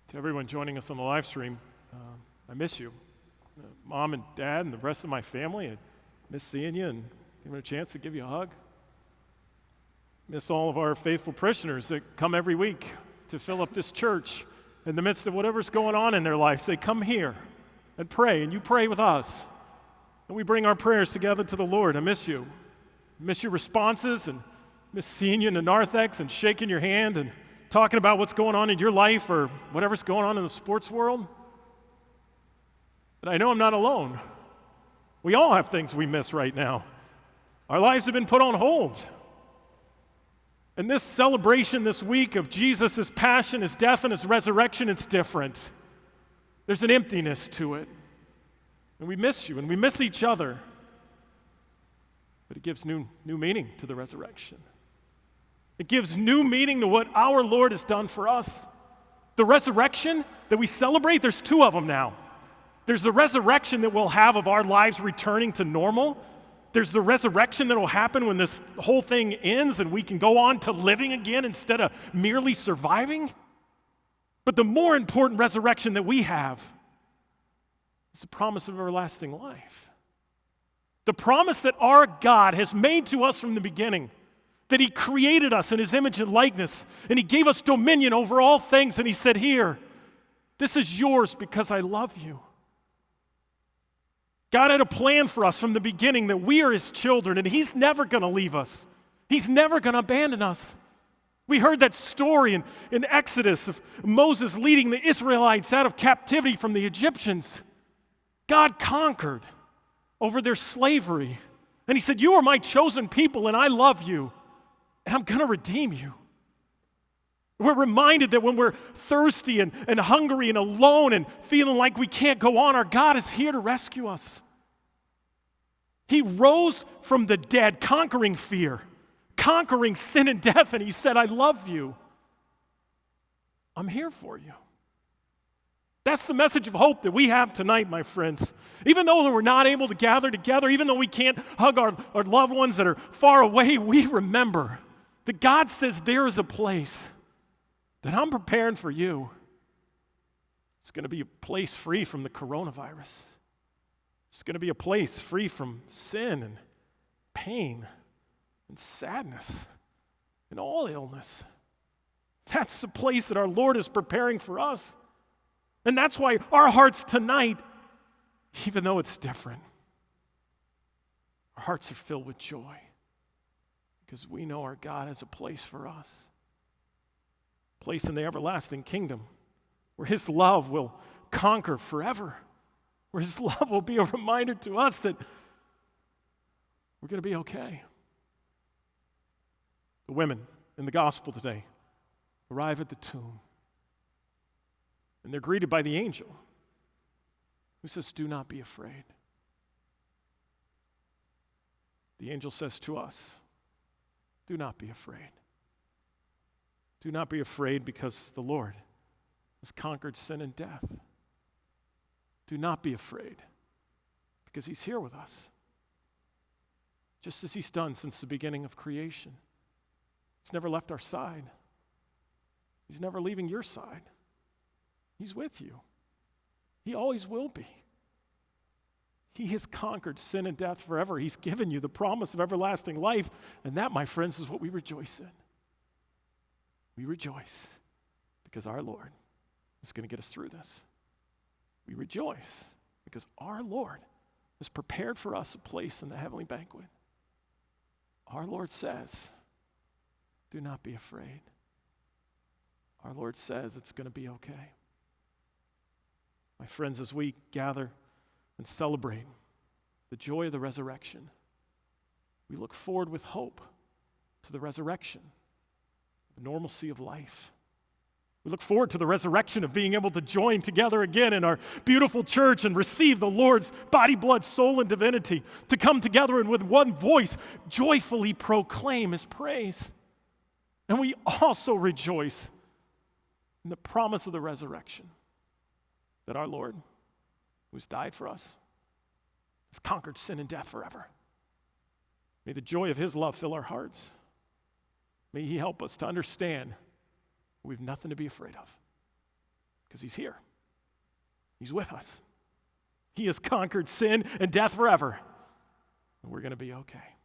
To everyone joining us on the live stream, I miss you. Mom and Dad and the rest of my family, I miss seeing you and giving a chance to give you a hug. Miss all of our faithful parishioners that come every week to fill up this church in the midst of whatever's going on in their lives. They come here and pray, and you pray with us. And we bring our prayers together to the Lord. I miss you. I miss your responses, and miss seeing you in the narthex and shaking your hand and talking about what's going on in your life or whatever's going on in the sports world. But I know I'm not alone. We all have things we miss right now. Our lives have been put on hold. And this celebration this week of Jesus, his passion, his death, and his resurrection, it's different. There's an emptiness to it. And we miss you, and we miss each other. But it gives new meaning to the resurrection. It gives new meaning to what our Lord has done for us. The resurrection that we celebrate, there's two of them now. There's the resurrection that we'll have of our lives returning to normal. There's the resurrection that will happen when this whole thing ends and we can go on to living again instead of merely surviving. But the more important resurrection that we have is the promise of everlasting life. The promise that our God has made to us from the beginning, that he created us in his image and likeness, and he gave us dominion over all things, and he said, here, this is yours because I love you. God had a plan for us from the beginning that we are his children, and he's never going to leave us. He's never going to abandon us. We heard that story in Exodus of Moses leading the Israelites out of captivity from the Egyptians. God conquered over their slavery, and he said, you are my chosen people, and I love you. And I'm going to redeem you. We're reminded that when we're thirsty and hungry and alone and feeling like we can't go on, our God is here to rescue us. He rose from the dead, conquering fear, conquering sin and death, and he said, I love you. I'm here for you. That's the message of hope that we have tonight, my friends. Even though we're not able to gather together, even though we can't hug our loved ones that are far away, we remember that God says there is a place that I'm preparing for you. It's going to be a place free from the coronavirus. It's going to be a place free from sin and pain and sadness and all illness. That's the place that our Lord is preparing for us. And that's why our hearts tonight, even though it's different, our hearts are filled with joy. Because we know our God has a place for us. A place in the everlasting kingdom where his love will conquer forever. Where his love will be a reminder to us that we're going to be okay. The women in the gospel today arrive at the tomb. And they're greeted by the angel who says, do not be afraid. The angel says to us, do not be afraid. Do not be afraid because the Lord has conquered sin and death. Do not be afraid because he's here with us. Just as he's done since the beginning of creation. He's never left our side. He's never leaving your side. He's with you. He always will be. He has conquered sin and death forever. He's given you the promise of everlasting life. And that, my friends, is what we rejoice in. We rejoice because our Lord is going to get us through this. We rejoice because our Lord has prepared for us a place in the heavenly banquet. Our Lord says, do not be afraid. Our Lord says it's going to be okay. My friends, as we gather and celebrate the joy of the resurrection, we look forward with hope to the resurrection, the normalcy of life. We look forward to the resurrection of being able to join together again in our beautiful church and receive the Lord's body, blood, soul, and divinity, to come together and with one voice joyfully proclaim his praise. And we also rejoice in the promise of the resurrection, that our Lord, who's died for us, has conquered sin and death forever. May the joy of his love fill our hearts. May he help us to understand we have nothing to be afraid of. Because he's here. He's with us. He has conquered sin and death forever. And we're going to be okay.